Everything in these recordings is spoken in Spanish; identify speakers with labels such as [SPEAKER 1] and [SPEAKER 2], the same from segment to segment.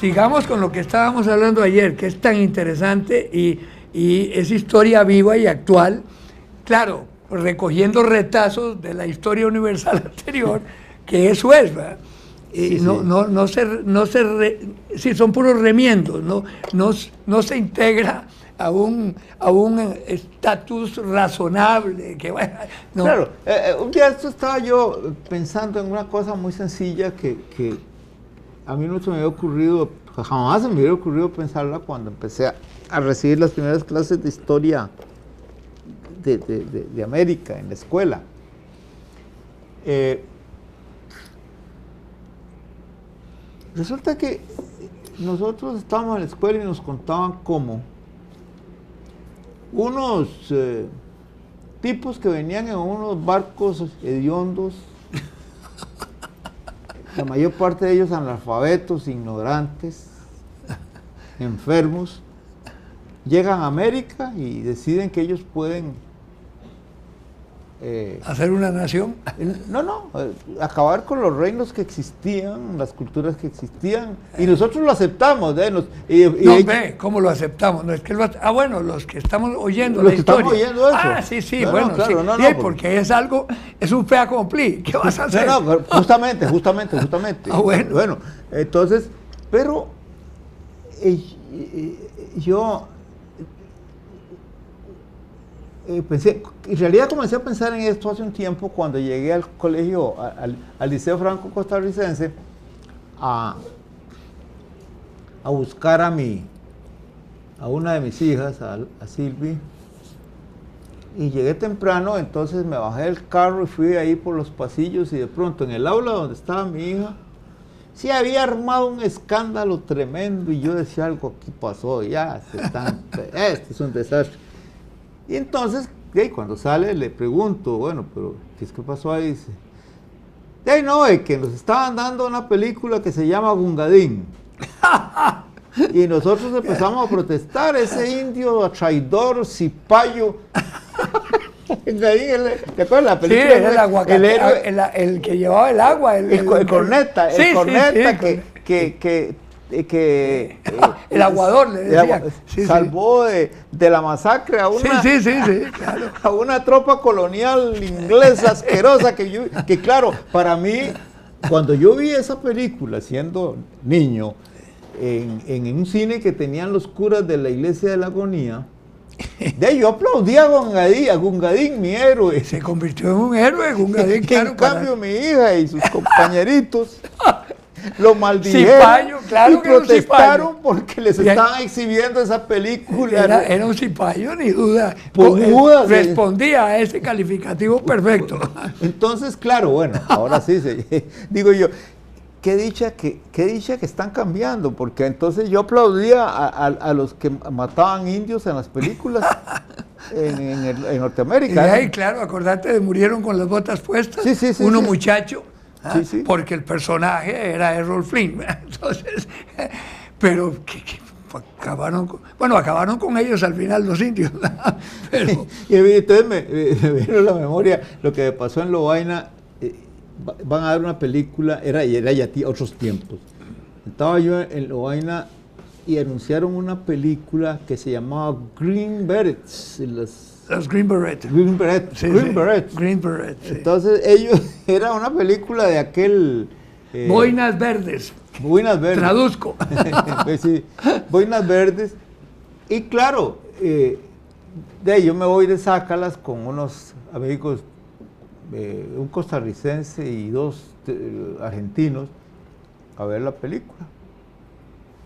[SPEAKER 1] sigamos con lo que estábamos hablando ayer, que es tan interesante y es historia viva y actual. Claro, recogiendo retazos de la historia universal anterior, que eso es, ¿verdad? Y
[SPEAKER 2] Sí,
[SPEAKER 1] sí, son puros remiendos, no se integra a un estatus razonable. Que, bueno, no.
[SPEAKER 2] Claro, un día esto estaba yo pensando en una cosa muy sencilla que a mí no se me había ocurrido, jamás se me hubiera ocurrido pensarla cuando empecé a recibir las primeras clases de historia de América en la escuela. Resulta que nosotros estábamos en la escuela y nos contaban cómo unos tipos que venían en unos barcos hediondos, la mayor parte de ellos analfabetos, ignorantes, enfermos, llegan a América y deciden que ellos pueden
[SPEAKER 1] hacer una nación.
[SPEAKER 2] Acabar con los reinos que existían, las culturas que existían, y nosotros lo aceptamos.
[SPEAKER 1] ¿Cómo lo aceptamos? No, es que bueno, los que estamos oyendo
[SPEAKER 2] los
[SPEAKER 1] la
[SPEAKER 2] que
[SPEAKER 1] historia.
[SPEAKER 2] Estamos oyendo eso.
[SPEAKER 1] Sí,
[SPEAKER 2] no,
[SPEAKER 1] bueno,
[SPEAKER 2] no, claro,
[SPEAKER 1] sí, porque es algo, es un fait accompli. ¿Qué vas a hacer?
[SPEAKER 2] Justamente. Bueno, entonces, pero yo pensé, en realidad comencé a pensar en esto hace un tiempo cuando llegué al colegio, al Liceo Franco Costarricense, a buscar a una de mis hijas, a Silvi, y llegué temprano, entonces me bajé del carro y fui ahí por los pasillos y de pronto en el aula donde estaba mi hija, sí había armado un escándalo tremendo y yo decía, algo aquí pasó, este es un desastre. Y entonces, cuando sale, le pregunto, bueno, pero ¿qué pasó ahí? Dice, que nos estaban dando una película que se llama Gungadín. Y nosotros empezamos a protestar, ese indio traidor, cipayo. ¿Te acuerdas la película?
[SPEAKER 1] Sí, era el aguacate, el que llevaba el agua.
[SPEAKER 2] El corneta,
[SPEAKER 1] el aguador, le decía.
[SPEAKER 2] Salvó de la masacre a una,
[SPEAKER 1] claro.
[SPEAKER 2] a una tropa colonial inglesa asquerosa que claro, para mí, cuando yo vi esa película siendo niño, en un cine que tenían los curas de la Iglesia de la Agonía, yo aplaudí a Gungadín, mi héroe.
[SPEAKER 1] Se convirtió en un héroe, Gungadín, claro.
[SPEAKER 2] En cambio, mi hija y sus compañeritos lo maldijeron y protestaron porque les estaban exhibiendo esa película.
[SPEAKER 1] Era un cipayo, ni duda. Respondía a ese calificativo perfecto.
[SPEAKER 2] Entonces, claro, bueno, ahora sí, digo yo, qué dicha que están cambiando, porque entonces yo aplaudía a los que mataban indios en las películas en Norteamérica.
[SPEAKER 1] Y claro, acordate de Murieron con las botas puestas, muchacho. Porque el personaje era Errol Flynn. Entonces, pero acabaron con ellos al final los indios. Pero,
[SPEAKER 2] y entonces me vino a la memoria lo que me pasó en Lovaina. Van a dar una película, era ya otros tiempos. Estaba yo en Lovaina y anunciaron una película que se llamaba Green Berets.
[SPEAKER 1] Los Green Berets.
[SPEAKER 2] Green Berets.
[SPEAKER 1] Green Berets.
[SPEAKER 2] Entonces ellos, era una película de aquel...
[SPEAKER 1] Boinas verdes.
[SPEAKER 2] Boinas verdes.
[SPEAKER 1] Traduzco.
[SPEAKER 2] Sí, boinas verdes. Y claro, yo me voy de Zácalas con unos amigos, un costarricense y dos argentinos, a ver la película.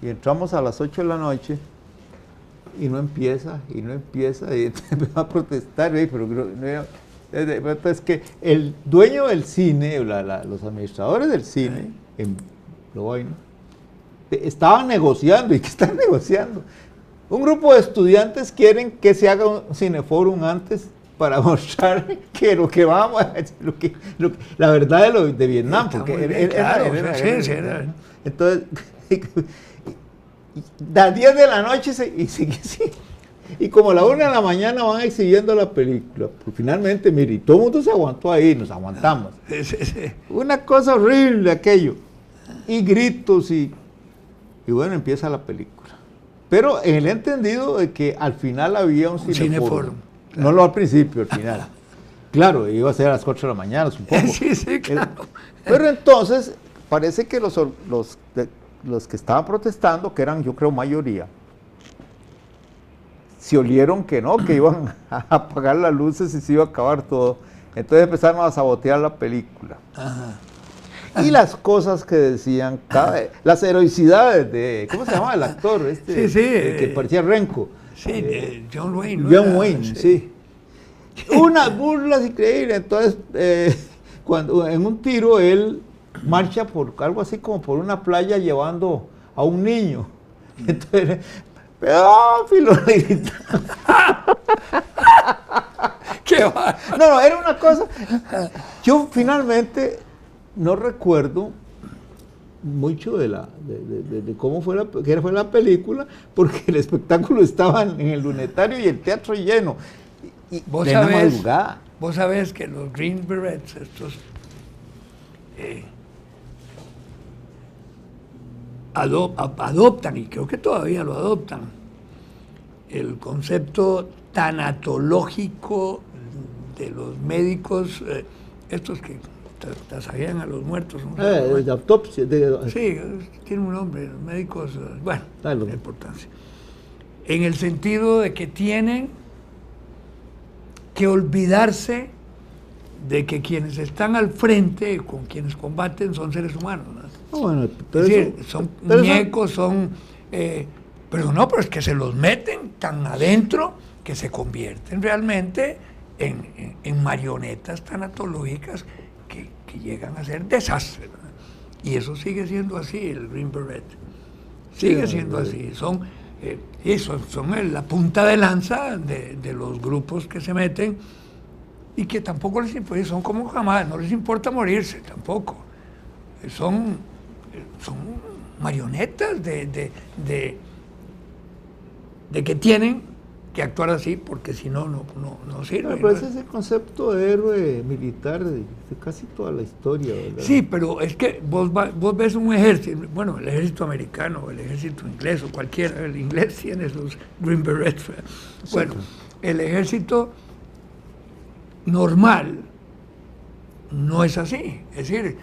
[SPEAKER 2] Y entramos a las 8 de la noche. Y no empieza, y empezó a protestar, pero es que el dueño del cine, los administradores del cine, en Lovaina, estaban negociando. ¿Y qué están negociando? Un grupo de estudiantes quieren que se haga un cineforum antes para mostrar que lo que vamos a la verdad de Vietnam, porque era. Entonces, a 10 de la noche y como a la 1 de la mañana van exhibiendo la película. Pues finalmente, mire, todo el mundo se aguantó ahí, nos aguantamos. Una cosa horrible aquello. Y gritos y Y bueno, empieza la película. Pero en el entendido de que al final había un cineforum.
[SPEAKER 1] Claro.
[SPEAKER 2] No lo al principio, al final. Claro, iba a ser a las 4 de la mañana, supongo.
[SPEAKER 1] Sí, claro.
[SPEAKER 2] Pero entonces, parece que los que estaban protestando, que eran yo creo mayoría, se olieron que no, que iban a apagar las luces y se iba a acabar todo. Entonces empezaron a sabotear la película.
[SPEAKER 1] Ajá.
[SPEAKER 2] Y las cosas que decían, las heroicidades de, ¿cómo se llamaba el actor? Que parecía Renko.
[SPEAKER 1] Sí, John Wayne.
[SPEAKER 2] John Wayne, sí. Unas burlas increíbles. Entonces, cuando en un tiro él marcha por algo así como por una playa llevando a un niño. Entonces, pedófilo, le gritaban.
[SPEAKER 1] ¡Qué va!
[SPEAKER 2] No, era una cosa. Yo finalmente no recuerdo mucho de cómo fue la película, porque el espectáculo estaba en el Lunetario y el teatro lleno. Y
[SPEAKER 1] ¿Vos sabés que los Green Berets, estos, adoptan, y creo que todavía lo adoptan, el concepto tanatológico de los médicos, estos que tasajean a los muertos?
[SPEAKER 2] De autopsia.
[SPEAKER 1] Sí, tiene un nombre, los médicos, bueno, no tiene importancia. En el sentido de que tienen que olvidarse de que quienes están al frente, con quienes combaten, son seres humanos, ¿no?
[SPEAKER 2] Bueno,
[SPEAKER 1] es decir, son muñecos, pero es que se los meten tan adentro que se convierten realmente en marionetas tanatológicas que llegan a ser desastres, ¿no? Y eso sigue siendo así, el Green Beret. Sigue siendo así. Son la punta de lanza de los grupos que se meten y que tampoco les importa, son como jamás, no les importa morirse tampoco. Son marionetas de que tienen que actuar así, porque si no sirve.
[SPEAKER 2] Pero ese es el concepto de héroe militar de casi toda la historia, ¿verdad?
[SPEAKER 1] Sí, pero es que vos ves un ejército, bueno, el ejército americano, el ejército inglés o cualquiera, el inglés tiene sus Green Berets. Bueno, el ejército normal no es así. Es decir,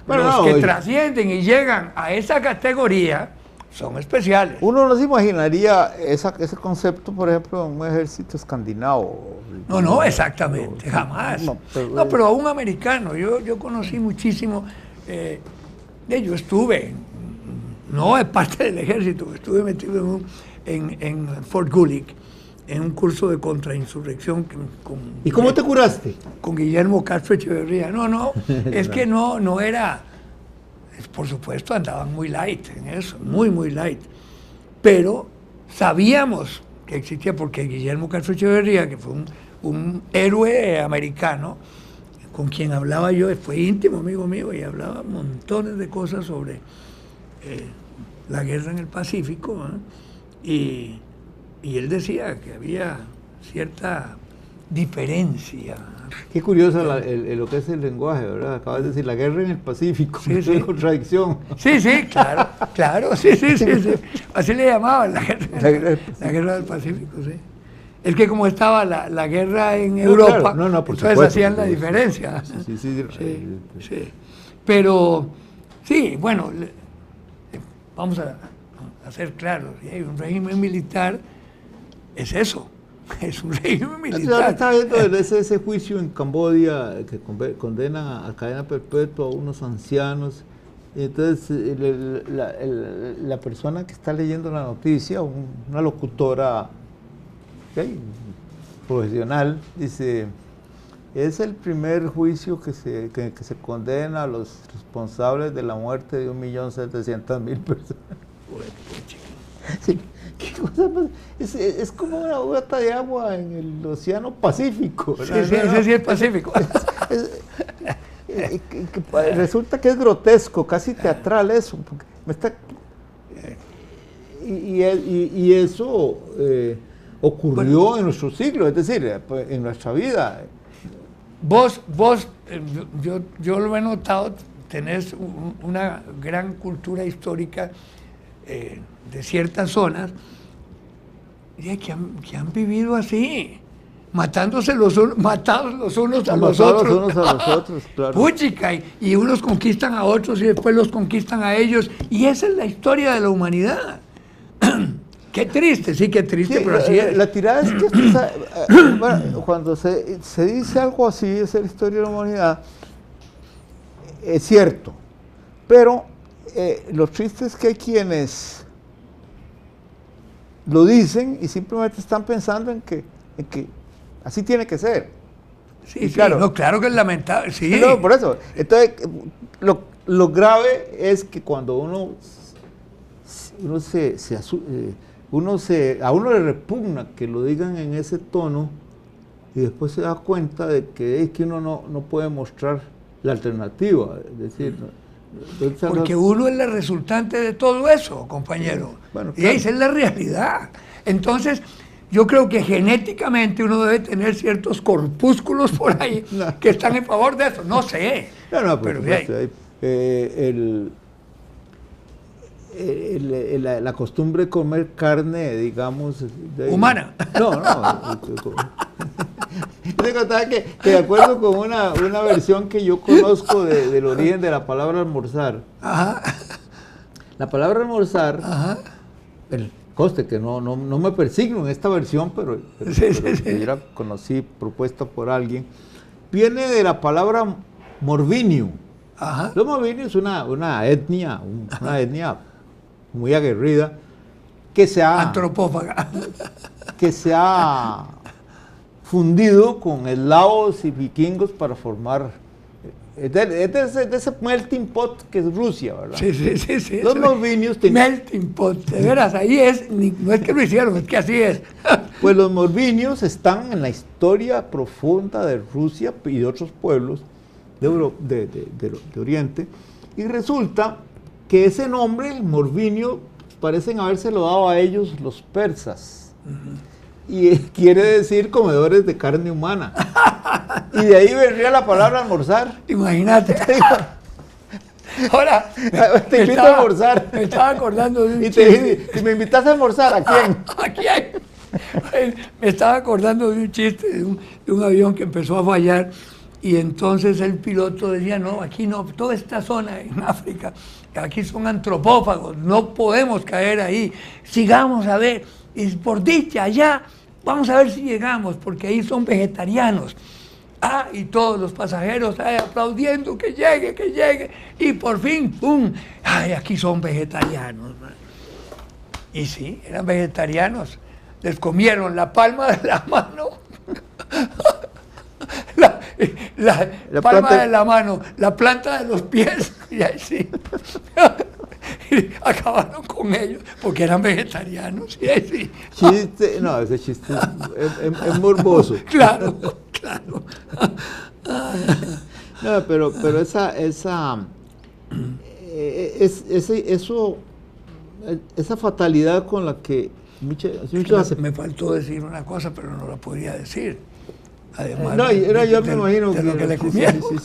[SPEAKER 1] los que trascienden y llegan a esa categoría son especiales.
[SPEAKER 2] Uno no se imaginaría ese concepto, por ejemplo, en un ejército escandinavo.
[SPEAKER 1] No, exactamente, jamás. Pero a un americano, yo conocí muchísimo, yo estuve, no es parte del ejército, estuve metido en Fort Gulick, en un curso de contrainsurrección.
[SPEAKER 2] ¿Y cómo te curaste?
[SPEAKER 1] Con Guillermo Castro Echeverría. No, es que no era... Por supuesto, andaban muy light en eso, muy light. Pero sabíamos que existía, porque Guillermo Castro Echeverría, que fue un héroe americano, con quien hablaba yo, fue íntimo amigo mío, y hablaba montones de cosas sobre la guerra en el Pacífico, ¿eh? Y él decía que había cierta diferencia.
[SPEAKER 2] Qué curioso lo que es el lenguaje, ¿verdad? Acabas de decir la guerra en el Pacífico,
[SPEAKER 1] sí.
[SPEAKER 2] Contradicción.
[SPEAKER 1] Sí, claro, sí. Así le llamaban la guerra del Pacífico, sí. Es que como estaba la guerra en Europa,
[SPEAKER 2] por
[SPEAKER 1] entonces
[SPEAKER 2] supuesto,
[SPEAKER 1] hacían la diferencia. Sí. Pero, sí, bueno, vamos a ser claros, un régimen militar es eso. Es un régimen militar.
[SPEAKER 2] Ahora estaba viendo ese juicio en Camboya que condena a cadena perpetua a unos ancianos. Y entonces la persona que está leyendo la noticia, una locutora profesional, dice: es el primer juicio que se condena a los responsables de la muerte de 1.700.000 personas. Sí. ¿Qué cosa más? Es como una gota de agua en el Océano Pacífico.
[SPEAKER 1] Sí, es el Pacífico.
[SPEAKER 2] Resulta que es grotesco, casi teatral eso. Y eso ocurrió en nuestro siglo, es decir, en nuestra vida.
[SPEAKER 1] Vos yo lo he notado, tenés una gran cultura histórica. de ciertas zonas, que han vivido así, matados los unos a los otros.
[SPEAKER 2] Claro.
[SPEAKER 1] Puchica, y unos conquistan a otros y después los conquistan a ellos. Y esa es la historia de la humanidad. Qué triste, sí, qué triste,
[SPEAKER 2] Sí,
[SPEAKER 1] pero así es.
[SPEAKER 2] La tirada es que bueno, cuando se dice algo así, es la historia de la humanidad, es cierto, pero lo triste es que hay quienes lo dicen y simplemente están pensando en que así tiene que ser.
[SPEAKER 1] Sí, claro. No, claro que es lamentable, sí.
[SPEAKER 2] No, por eso. Entonces, lo grave es que cuando a uno le repugna que lo digan en ese tono y después se da cuenta de que uno no puede mostrar la alternativa, es decir,
[SPEAKER 1] porque uno es la resultante de todo eso, compañero.
[SPEAKER 2] Bueno,
[SPEAKER 1] claro. Y esa es la realidad. Entonces, yo creo que genéticamente uno debe tener ciertos corpúsculos por ahí que están en favor de eso. No sé.
[SPEAKER 2] No,
[SPEAKER 1] pero
[SPEAKER 2] la costumbre de comer carne, digamos...
[SPEAKER 1] humana.
[SPEAKER 2] No. Te contaba que de acuerdo con una versión que yo conozco del origen de la palabra almorzar.
[SPEAKER 1] Ajá.
[SPEAKER 2] La palabra almorzar,
[SPEAKER 1] ajá,
[SPEAKER 2] conste que no me persigno en esta versión, pero
[SPEAKER 1] sí.
[SPEAKER 2] yo la conocí propuesta por alguien, viene de la palabra morvinio.
[SPEAKER 1] Ajá.
[SPEAKER 2] Los morvinios es una etnia muy aguerrida que se ha
[SPEAKER 1] antropófaga,
[SPEAKER 2] que se ha fundido con eslavos y vikingos para formar de ese melting pot que es Rusia, ¿verdad?
[SPEAKER 1] Sí.
[SPEAKER 2] Los morvinios
[SPEAKER 1] melting pot, de veras, ahí es, no es que lo hicieron, es que así es.
[SPEAKER 2] Pues los morvinios están en la historia profunda de Rusia y de otros pueblos de Oriente, y resulta que ese nombre, el morvinio, parecen habérselo dado a ellos los persas. Y quiere decir comedores de carne humana. Y de ahí vendría la palabra almorzar.
[SPEAKER 1] Imagínate. Ahora,
[SPEAKER 2] te invito a almorzar.
[SPEAKER 1] Me estaba acordando de un
[SPEAKER 2] y te dije, si me invitas a almorzar, ¿a quién?
[SPEAKER 1] ¿A quién? Me estaba acordando de un chiste, de un avión que empezó a fallar, y entonces el piloto decía, no, aquí no, toda esta zona en África, aquí son antropófagos, no podemos caer ahí, sigamos a ver, y por dicha allá, vamos a ver si llegamos, porque ahí son vegetarianos. Y todos los pasajeros aplaudiendo que llegue, y por fin, ¡pum! ¡Ay, aquí son vegetarianos! Man. Y sí, eran vegetarianos, les comieron la palma de la mano, la palma de la mano, la planta de los pies, y ahí sí. Y acabaron con ellos porque eran vegetarianos. Y ahí sí.
[SPEAKER 2] Chiste, no, ese chiste es morboso.
[SPEAKER 1] Claro.
[SPEAKER 2] No, pero esa fatalidad con la que muchos
[SPEAKER 1] me faltó decir una cosa, pero no la podría decir. Además,
[SPEAKER 2] yo me imagino
[SPEAKER 1] de lo que le comieron.
[SPEAKER 2] Sí.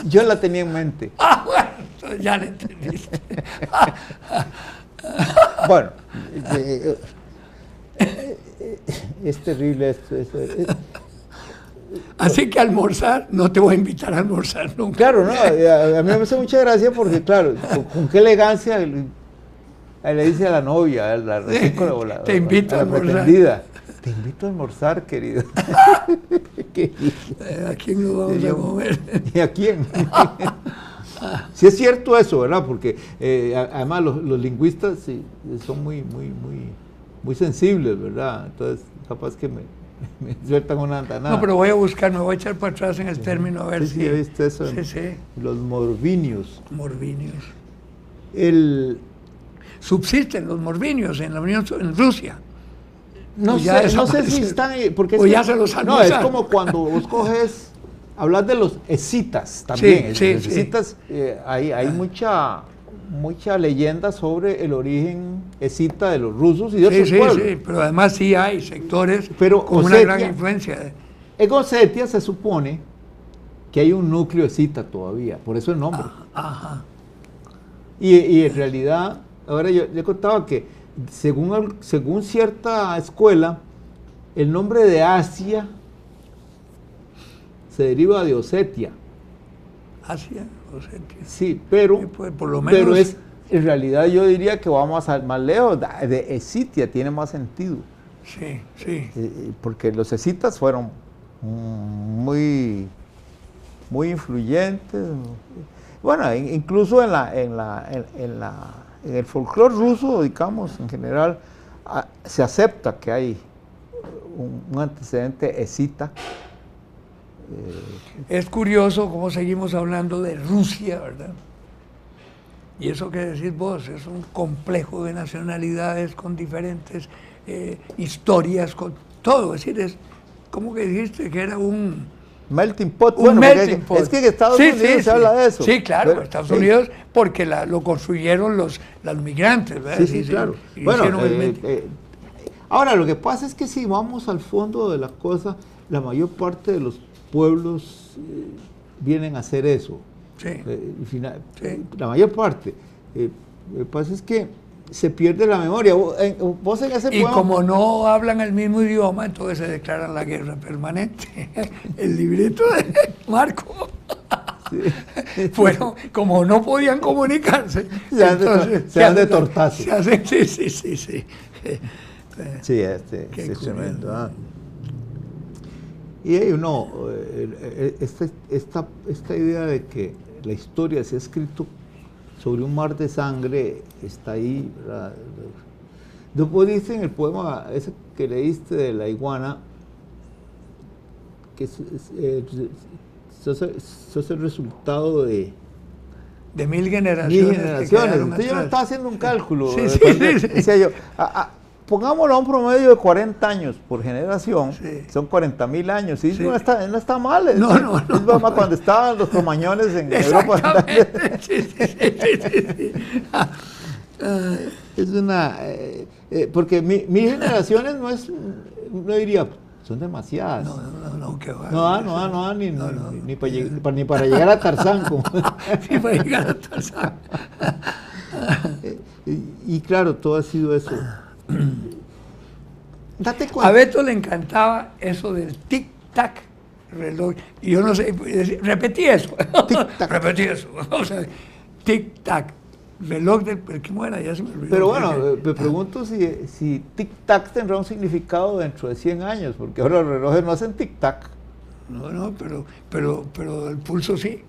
[SPEAKER 2] Yo la tenía en mente.
[SPEAKER 1] Bueno, ya la entendiste.
[SPEAKER 2] Bueno, es terrible esto.
[SPEAKER 1] Así que almorzar, no te voy a invitar a almorzar nunca.
[SPEAKER 2] Claro, no, a mí me hace mucha gracia porque, claro, con qué elegancia le dice a la novia,
[SPEAKER 1] te invito a almorzar.
[SPEAKER 2] Pretendida. Te invito a almorzar, querido.
[SPEAKER 1] ¿A quién nos vamos a comer?
[SPEAKER 2] ¿Y a quién? Sí es cierto eso, ¿verdad? Porque además los lingüistas son muy sensibles, ¿verdad? Entonces, capaz que me sueltan una andanada.
[SPEAKER 1] No, pero voy a buscar, me voy a echar para atrás en el término a ver si...
[SPEAKER 2] Sí, ¿viste eso?
[SPEAKER 1] Sí.
[SPEAKER 2] Los morvinios.
[SPEAKER 1] Morvinios.
[SPEAKER 2] Subsisten
[SPEAKER 1] los morvinios en Rusia.
[SPEAKER 2] No sé si están ahí, porque
[SPEAKER 1] ya se los
[SPEAKER 2] no, es como cuando vos coges, hablas de los escitas también.
[SPEAKER 1] Sí.
[SPEAKER 2] Los escitas, hay mucha leyenda sobre el origen escita de los rusos y de otros pueblos.
[SPEAKER 1] Sí, pero además sí hay sectores con una gran influencia.
[SPEAKER 2] En Osetia se supone que hay un núcleo escita todavía, por eso el nombre.
[SPEAKER 1] Ajá.
[SPEAKER 2] Y en realidad, ahora yo contaba que según cierta escuela, el nombre de Asia se deriva de Osetia.
[SPEAKER 1] Asia, Osetia.
[SPEAKER 2] Sí, pero,
[SPEAKER 1] Pues, por lo menos,
[SPEAKER 2] pero es, en realidad yo diría que vamos más lejos, de Escitia tiene más sentido.
[SPEAKER 1] sí, sí.
[SPEAKER 2] Porque los escitas fueron muy influyentes. Bueno, incluso en el folclore ruso, digamos, en general, se acepta que hay un antecedente escita.
[SPEAKER 1] Es curioso cómo seguimos hablando de Rusia, ¿verdad? Y eso que decís vos, es un complejo de nacionalidades con diferentes historias, con todo. Es decir, es como que dijiste que era un
[SPEAKER 2] melting pot.
[SPEAKER 1] Un melting pot.
[SPEAKER 2] Es que en Estados Unidos se habla de eso.
[SPEAKER 1] Sí, claro,
[SPEAKER 2] Pero,
[SPEAKER 1] Estados Unidos, porque lo construyeron los migrantes, ¿verdad?
[SPEAKER 2] Sí, claro.
[SPEAKER 1] Y
[SPEAKER 2] Bueno,
[SPEAKER 1] ahora,
[SPEAKER 2] ahora lo que pasa es que si vamos al fondo de la cosa, la mayor parte de los pueblos vienen a hacer eso.
[SPEAKER 1] sí,
[SPEAKER 2] La mayor parte. Lo que pasa es que se pierde la memoria. Vos en ese
[SPEAKER 1] y
[SPEAKER 2] poema,
[SPEAKER 1] como no hablan el mismo idioma, entonces se declaran la guerra permanente. El libreto de Marco.
[SPEAKER 2] sí.
[SPEAKER 1] Fueron, como no podían comunicarse,
[SPEAKER 2] se dan de tortazo.
[SPEAKER 1] Sí.
[SPEAKER 2] Sí,
[SPEAKER 1] Qué
[SPEAKER 2] es tremendo.
[SPEAKER 1] curioso.
[SPEAKER 2] Y hay esta idea de que la historia se ha escrito sobre un mar de sangre está ahí, ¿verdad? Después dice en el poema ese que leíste de la iguana que sos el resultado de
[SPEAKER 1] mil generaciones.
[SPEAKER 2] Entonces yo no estaba haciendo un cálculo.
[SPEAKER 1] Sí.
[SPEAKER 2] Decía yo, pongámoslo a un promedio de 40 años por generación, son 40.000 años, y no está mal.
[SPEAKER 1] No.
[SPEAKER 2] Es más cuando estaban los cromañones en Europa.
[SPEAKER 1] Sí.
[SPEAKER 2] Es una... porque 1000 generaciones no diría, son demasiadas.
[SPEAKER 1] No, qué va.
[SPEAKER 2] No, ni para llegar a Tarzán.
[SPEAKER 1] Ni para llegar a Tarzán.
[SPEAKER 2] Y claro, todo ha sido eso. Date cuenta.
[SPEAKER 1] A Beto le encantaba eso del tic-tac reloj. Y yo no sé, repetí eso. Repetí eso. O sea, tic-tac, reloj del... ¿Cómo era? Ya se me olvidó.
[SPEAKER 2] Pero bueno, me pregunto si tic-tac tendrá un significado dentro de 100 años, porque ahora los relojes no hacen tic-tac.
[SPEAKER 1] No, pero el pulso sí.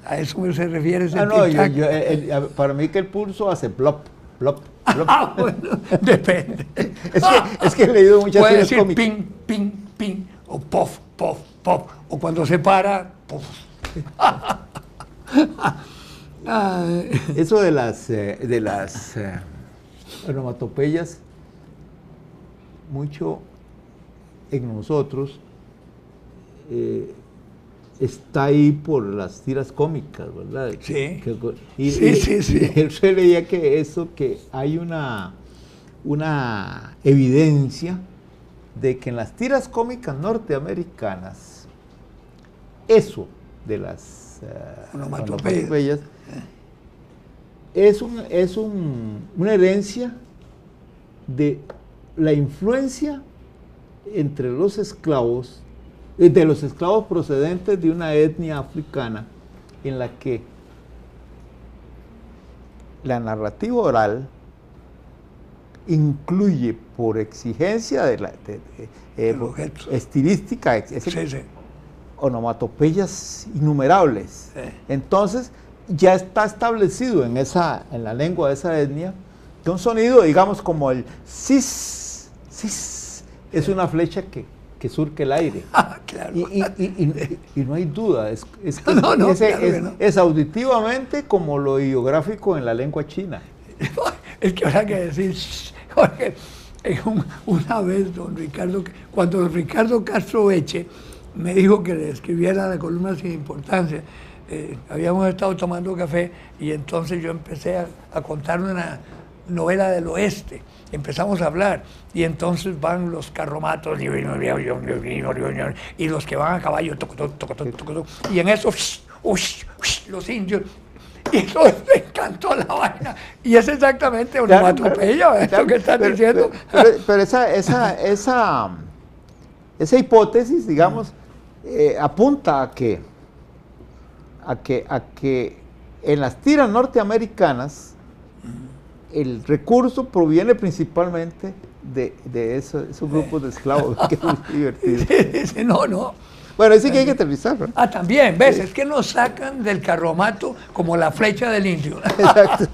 [SPEAKER 1] A eso se refiere ese tic-tac.
[SPEAKER 2] Para mí que el pulso hace plop, plop.
[SPEAKER 1] Bueno, depende.
[SPEAKER 2] Es que he leído muchas
[SPEAKER 1] Puede
[SPEAKER 2] series
[SPEAKER 1] decir
[SPEAKER 2] cómicas.
[SPEAKER 1] ping, ping, ping, o pof, pof, pof, o cuando se para, pof.
[SPEAKER 2] Eso de las onomatopeyas, mucho en nosotros está ahí por las tiras cómicas, ¿verdad?
[SPEAKER 1] Sí.
[SPEAKER 2] Y él leía que hay una evidencia de que en las tiras cómicas norteamericanas, eso de las onomatopeyas es una herencia de la influencia entre los esclavos, de los esclavos procedentes de una etnia africana en la que la narrativa oral incluye por exigencia estilística, onomatopeyas innumerables. Entonces ya está establecido en la lengua de esa etnia que un sonido, digamos, como el sis, es una flecha que surque el aire.
[SPEAKER 1] Claro.
[SPEAKER 2] Y no hay duda, es auditivamente como lo ideográfico en la lengua china.
[SPEAKER 1] Es que habrá que decir, Jorge, una vez cuando Ricardo Castro Eche me dijo que le escribiera la columna Sin Importancia, habíamos estado tomando café y entonces yo empecé a contar una novela del oeste. Empezamos a hablar y entonces van los carromatos y los que van a caballo y en eso los indios, Y nos encantó la vaina. Y es exactamente onomatopeya, esto que estás diciendo.
[SPEAKER 2] Pero esa hipótesis, digamos, apunta a que en las tiras norteamericanas el recurso proviene principalmente de esos grupos de esclavos, que es muy divertido.
[SPEAKER 1] Sí, no.
[SPEAKER 2] Bueno, sí que hay que aterrizar, ¿no?
[SPEAKER 1] Ah, también, ¿ves? Es que nos sacan del carromato como la flecha del indio.
[SPEAKER 2] Exacto.